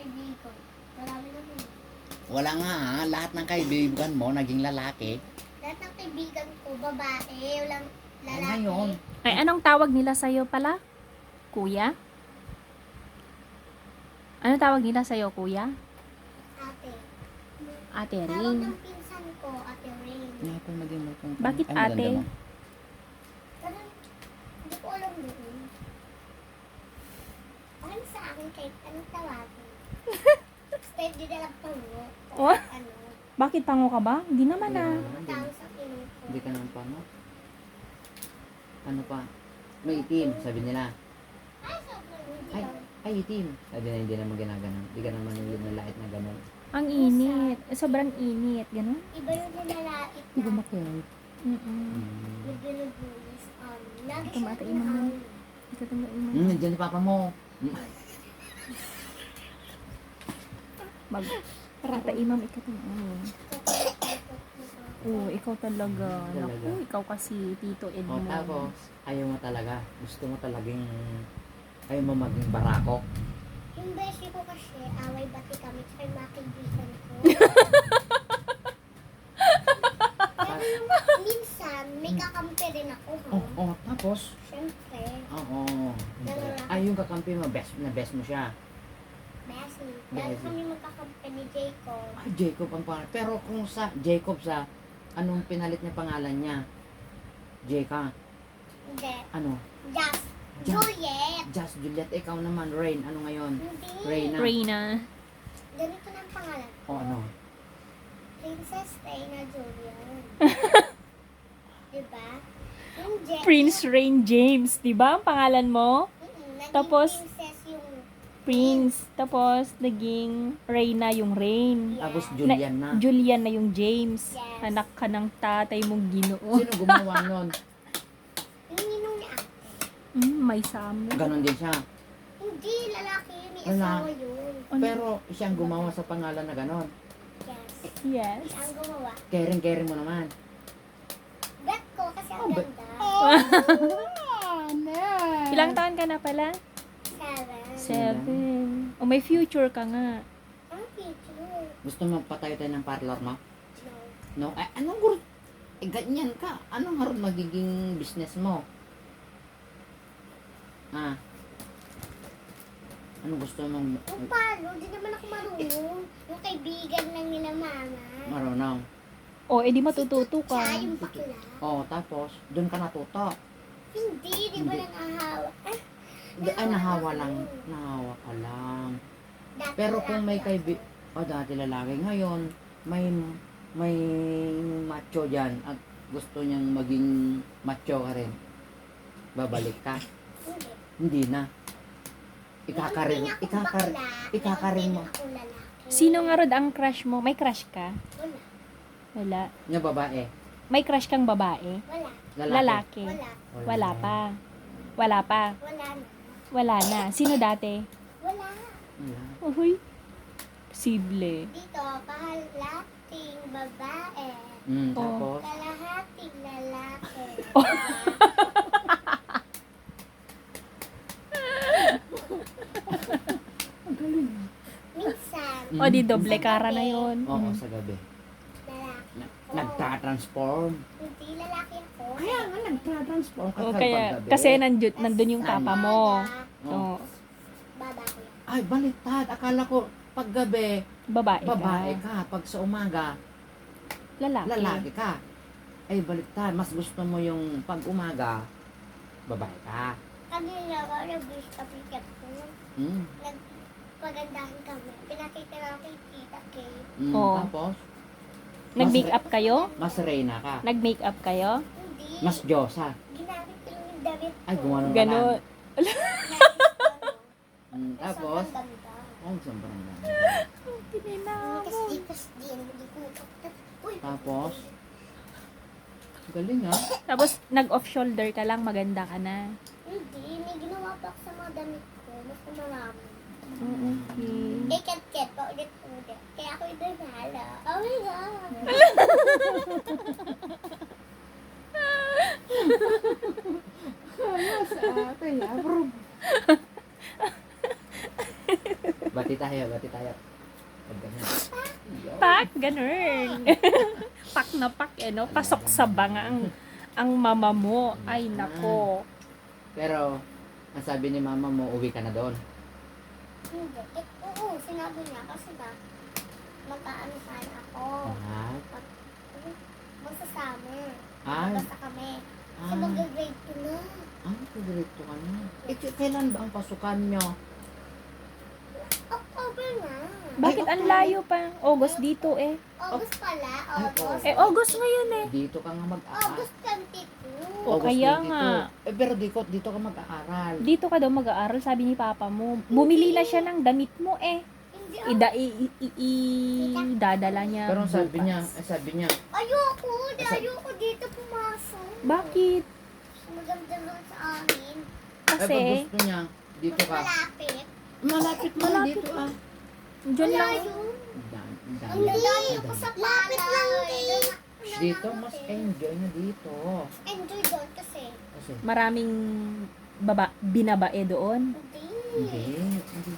kaibigan. Marami naman. Wala nga ha, lahat ng kaibigan mo naging lalaki. Lahat ng kaibigan ko, babae, walang lalaki. Ngayon, Ay, anong tawag nila sa'yo pala? Kuya? Ano tawag nila sa'yo, kuya? Ate. Ate Tawag Ring. ng pinsan ko, Ate Ring. nga po maging mo kung Bakit ay, maganda ate? mo. Ganun, hindi ko alam doon. Parang sa akin kahit anong tawagin. Basta hindi na lang pango. What? Ano, Bakit pango ka ba? Hindi naman Hindi ah. naman, hindi tawag na- sa pinuno ko. Hindi ka naman pano. Ano pa? May itim, sabi nila. Ay, sobrang hindi Ay, lang. ay itim. Sabi na hindi naman ginaganon. Hindi ka naman yung nalait na ganon. Ang init. Sobrang init. Ganun? Iba yung nilalait Hindi ko na makinig. Mm-mm. yung binubulis. Lagi siya Tumatay mo. pinahawin. Ikaw tanda mo. Nandiyan si papa mo. Mag... Rata imam, ikaw tanda mo. Oo, ikaw talaga. Talaga. Naku, ikaw kasi Tito O Edmond. tapos, ayaw mo talaga. Gusto mo talagang ayaw mo maging barako. Yung beshi ko kasi, away bati kami sa mga kaibigan ko. Minsan, may kakampi rin ako, ha? Tapos, Siyempre, oo. Dalawa. Ay, yung kakampi mo, best mo siya. Bessie. Dahil Bessie. kami magkakampi ni Jacob. Ay, Jacob ang pangalan. Pero kung sa Jacob anong pinalit niya pangalan niya? Jeka. Hindi. Ano? Just. Just. Juliet. Just Juliet. Ikaw naman, Rain. Ano ngayon? Hindi. Reyna. Reyna. Ganito na ang pangalan. O ano? Princess Reyna Julian. Diba? Yung Prince Rain James, di ba? Ang pangalan mo? Naging Tapos, princess yung Prince. Tapos, naging Reyna yung Rain. Tapos Julian na. Julian na yung James. Yes. Anak ka ng tatay mong ginoo. Sino gumawa nun? yung ninong ni ate. May samo. Ganon din siya. Hindi, lalaki yun. May Wala. asawa yun. Pero siyang gumawa sa pangalan na ganon. Yes. Yes. Siya ang gumawa. Kering mo naman. Bet ko kasi ang Oh, bet. ganda. Ilang taon ka na pala? 7. 7. O may future ka nga. Ang picture. Gusto mo patayo tayo ng parlor mo? No. No? Ay, anong guro? Eh, ganyan ka. Anong harap magiging business mo? Ah. Ano gusto mong Yung palo, di naman ako marunong. Yung kaibigan lang nila mama. marunong? O, edi matututo ka. Siya yung bakla. Oh, tapos, doon ka natuto. Hindi, di ba Hindi. lang ahawa? Ay, nahawa lang. Nahawa ka lang. Dati Pero kung may lalaki dati lalaki. Ngayon, may macho dyan at gusto niyang maging macho ka rin. Babalik ka. ako. Hindi. Hindi na. Ikakarin, Meron din akong ikakarin, bakla. ikakarin mo. Meron din akong lalaki. Sino nga rod ang crush mo? May crush ka? Wala. Wala. Yung babae. May crush kang babae? Wala. Lalaki? Wala. Wala pa. Wala pa. Wala na. Wala na. Sino dati? Wala. Wala. Uy. Posible. Dito, kahalating babae. Tapos, Kalahating lalaki. Minsan, O di doble kara na yon. oo, sa gabi. lalaki. Nagtatransform. Hindi lalaki ako. Kaya nga, nagtatransform ka O sa kaya, paggabi. kasi nandun yung papa mo. Oo. O, Baba ko yan. Ay, baliktad. Akala ko, paggabi, babae ka. babae ka. Pag sa umaga, Lalaki. lalaki ka. Ay, baliktad. Mas gusto mo yung pag umaga, babae ka. Kanina ako, nag-wish ka pikat ko. Mm. Nagpagandahan kami. Pinakita lang kay Tita Kay. Oo. Tapos, Nag-make up kayo? mas reyna ka. Nag-make up kayo? Hindi. Mas Diyosa. Ginamit ko lang yung damit ko. Ay, gumano ka Ganon. lang. Tapos, sobrang ganda. Kasi hindi ko nakapagtat. Uy! Tapos, galing ah. Tapos, nag-off shoulder ka lang, maganda ka na. Hindi, may ginawa pa ako sa mga damit ko. Mas marami. Okay. Eh, kat-kat pa ulit-ulit. Kaya ako yung nanalo. Oh my God! Sa ate, approve. Bati bati tayo. Pag ganun. Yun. Pak, ganun. Pak na pak, eh, no? Pasok sa banga ang mama mo. Ay, nako. Pero, ang sabi ni mama mo, uwi ka na doon. Hindi. Oo, sinabi niya kasi ba, magkaano sana ako. Ah, Magsasummer. Ay. Basta kami. Kasi ah, mag-grade 2 na. diretso ka na. Kailan ba ang pasukan nyo? October na. Bakit ang layo pa? August dito, eh. August pala. August. Eh, August ngayon, eh. Dito ka nga mag-aaral. August 22. O, kaya nga. Pero dito ka mag-aaral. Dito ka daw mag-aaral, sabi ni Papa mo. Bumili na siya ng damit mo, eh. Hindi Idadala niya Pero ang sabi bukas. niya, Ayoko. Ayoko dito pumasok. Bakit? Maganda lang sa amin. pag Kasi, gusto niya, dito Mas ka. malapit. Malapit mo Malapit dito ah. dyan lang. Malayo. Ang Ang layo ko sa lapit lang din. Dito, mas enjoy na dito. Enjoy doon kasi. Kasi, Maraming binabae doon. Hindi. hindi.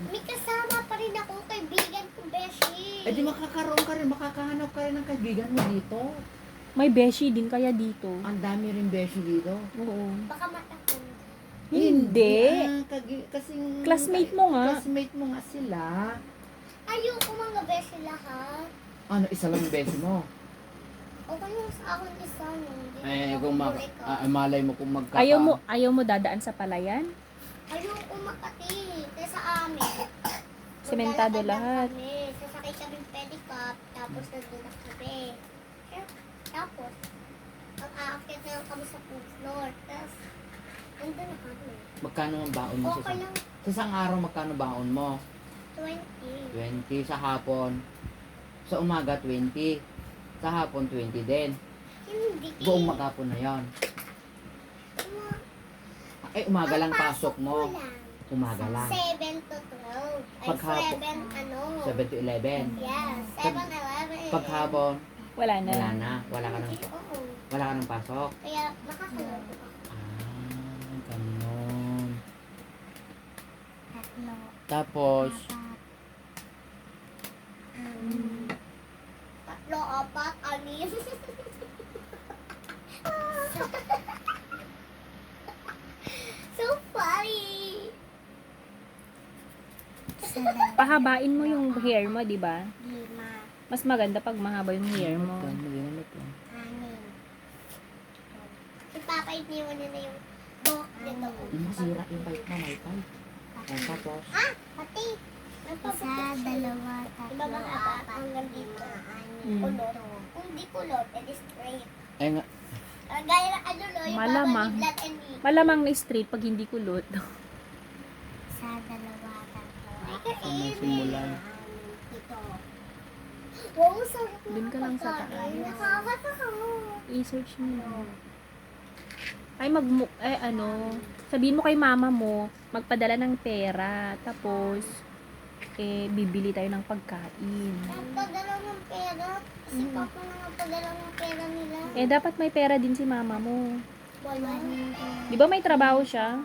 May kasama pa rin ako, kaibigan ko, Beshi. Eh di makakahanap ka rin ng kaibigan mo dito. May beshi din kaya dito. Ang dami rin beshi dito. Oo. Baka matakot. Hindi. Kasing Classmate mo nga. Classmate mo nga sila. Ayoko mga Beshi lahat. Ano, isa lang yung beshi mo. Okay lang sa akin isa no. Hindi Eh, ako kung ikaw. malay mo kung magkaka... Ayaw mo dadaan sa palayan? Ayoko Makati. Kasi sa amin. Sementado maglalakad lang lahat. Kami. Sasakay kami pedicab, tapos nandun na kami. Tapos, mag-aakyat na lang kami sa food floor. Tapos, nandun na kami. Magkano ang baon mo Okay lang. sa isang araw? Magkano baon mo? 20. 20 sa hapon. Sa umaga 20. Sa hapon 20 din. Hindi. Buong maghapon na yon. Ay, umaga lang pasok mo. Umaga lang. 7 to 12. Ay, Paghapon. 7 ano. 7 to 11. Yes, 7, 11. Paghapon, Wala na. wala na. Wala Oo. ka nang pasok. Kaya makakaloto ako. Ganon. Tatlo. Tapos, Tatlo, apat, anim. So funny. Pahabain mo yung hair mo, di ba? 5, Mas maganda pag mahaba yung hair mo. 6. Ipapait-iwan nila yung buhok nito. masira yung bike mo, may pipe. Tapos, Pati. Isa, dalawa, tatlo, apat, hanggang dito. Kulot. Kung di kulot, edi straight. ay nga, Gaya ng ano no, yung Malamang. mga blood and meat. Malamang na straight pag hindi kulot. Sa dalawa, tatlo. saan may simulan? Ito. Wow, sarap ng Dun ka lang sa pagkain. taas. Nakakatawa. I-search mo. Sabihin mo kay mama mo, magpadala ng pera. Tapos, bibili tayo ng pagkain. Nagpadala ng pera. Si Papa na nagpadala ng pera nila. Dapat may pera din si mama mo. Wala. Di ba may trabaho siya?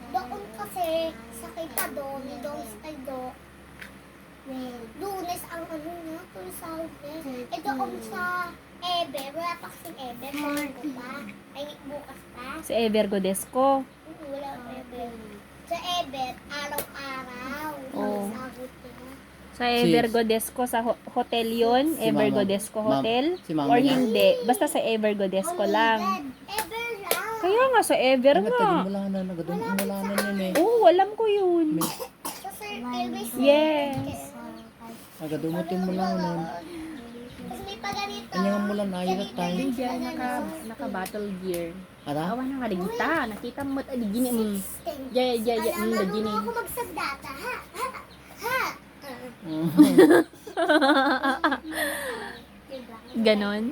Doon kasi, sa kay Padong, doon sa kay Doc. Lunes ang ano niya, kung Saudi. Doon sa Eber, wala pa kasing Eber. Linggo pa. Ay, bukas pa. Si Ever Godesco. Wala pa Eber. Sa Eber, araw-araw. Oo. Sagot niya. Sa Ever Godesco, sa hotel yon, Si Ever Mama- Godesco Ma'am, Hotel. si Mama Or niya. hindi. Basta sa Ever Godesco Oh my lang. God, Eber lang. Kaya nga, sa Ever ay, nga. wala na, yun eh. Oo, alam ko yun. Sa Sir Elvis. Yes. Nagadumutin mo lang nun. Kasi may pa ganito. Kanya nga mula na, ayot tayo. Diyan, naka-battle gear. Ara? Awa na nga, digita. Nakita mo at gini. Alam Da mo gini. ako magsagdata, ha? Ha? Diba? Ganon.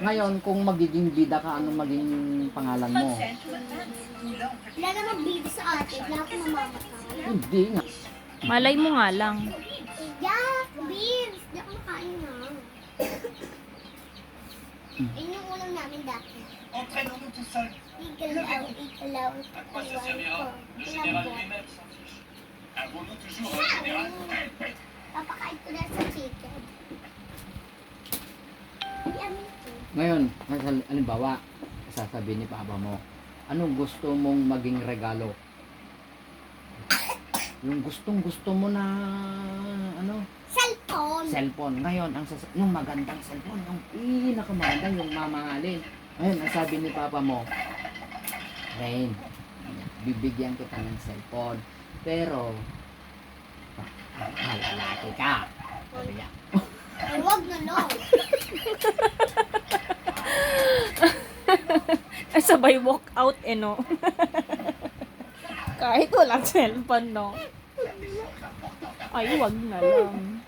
Ngayon, kung magiging bida ka, anong maging pangalan mo? Wala na magbibig sa atin. Wala akong mamamatay. Hindi nga. Malay mo nga lang. Yak! Beans! Di ako makain na. Yun yung ulam namin dati. Igalaw, igalaw. Iwan ko. Tinabot. Papakain ko na sa chicken. Yummy too. Ngayon, halimbawa, sasabihin ni Papa mo, anong gusto mong maging regalo? Yung gustong-gusto mo na, ano, Cellphone. cellphone. Ngayon, yung magandang cellphone, yung pinakamaganda, yung mamahalin. Ngayon, ang sabi ni Papa mo, Rain, bibigyan kita ng cellphone. Pero, lalaki ka. Sabi niya. Ay, wag na no. Ay, sabay walk out no. Kahit walang cellphone, no. Ay, wag na lang.